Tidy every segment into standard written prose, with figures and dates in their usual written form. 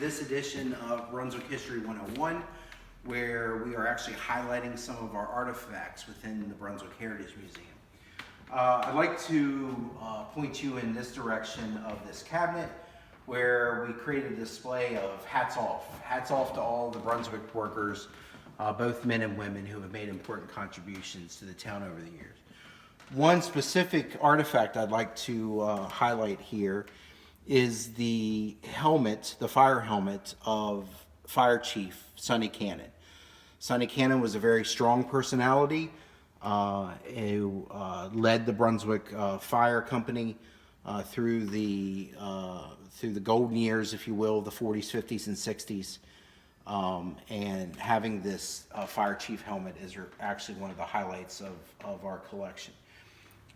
this edition of Brunswick History 101, where we are actually highlighting some of our artifacts within the Brunswick Heritage Museum. I'd like to point you in this direction of this cabinet, where we created a display of hats off. Hats off to all the Brunswick workers, both men and women, who have made important contributions to the town over the years. One specific artifact I'd like to highlight here is the helmet, the fire helmet of Fire Chief Sonny Cannon. Sonny Cannon was a very strong personality who led the Brunswick Fire Company through the golden years, if you will, the 40s, 50s, and 60s. And having this Fire Chief helmet is actually one of the highlights of our collection.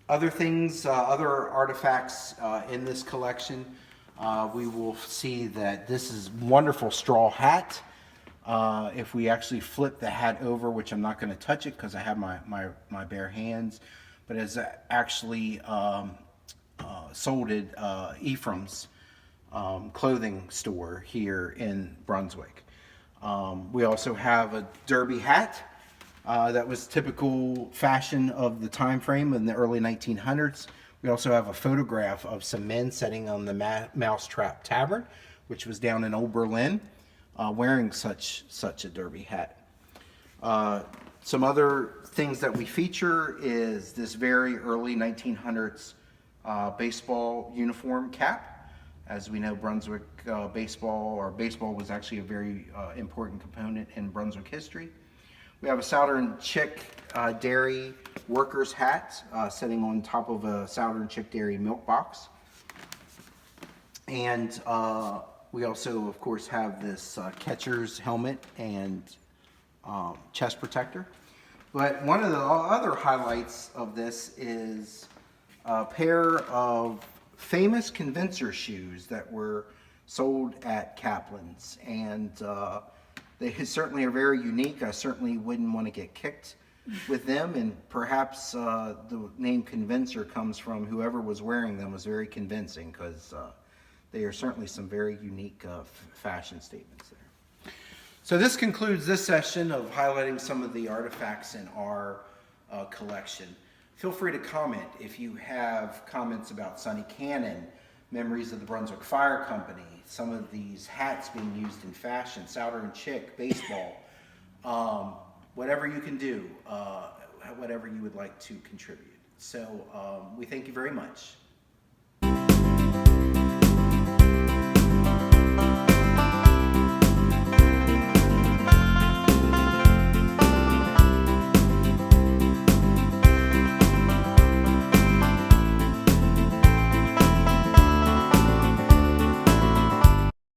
Other things, other artifacts in this collection, we will see that this is a wonderful straw hat. If we actually flip the hat over, which I'm not going to touch it because I have my bare hands, but it's actually sold at Ephraim's clothing store here in Brunswick. We also have a derby hat. That was typical fashion of the time frame in the early 1900s. We also have a photograph of some men sitting on the Mousetrap Tavern, which was down in Old Berlin, wearing such a derby hat. Some other things that we feature is this very early 1900s baseball uniform cap. As we know, Brunswick baseball was actually a very important component in Brunswick history. We have a Southern Chick Dairy worker's hat sitting on top of a Southern Chick Dairy milk box. And we also, of course, have this catcher's helmet and chest protector. But one of the other highlights of this is a pair of famous convincer shoes that were sold at Kaplan's. And they certainly are very unique. I certainly wouldn't want to get kicked with them, and perhaps the name convincer comes from whoever was wearing them was very convincing, because they are certainly some very unique fashion statements there. So this concludes this session of highlighting some of the artifacts in our collection. Feel free to comment if you have comments about Sonny Cannon, memories of the Brunswick Fire Company, some of these hats being used in fashion, Southern Chick, baseball, whatever you can do, whatever you would like to contribute. So we thank you very much.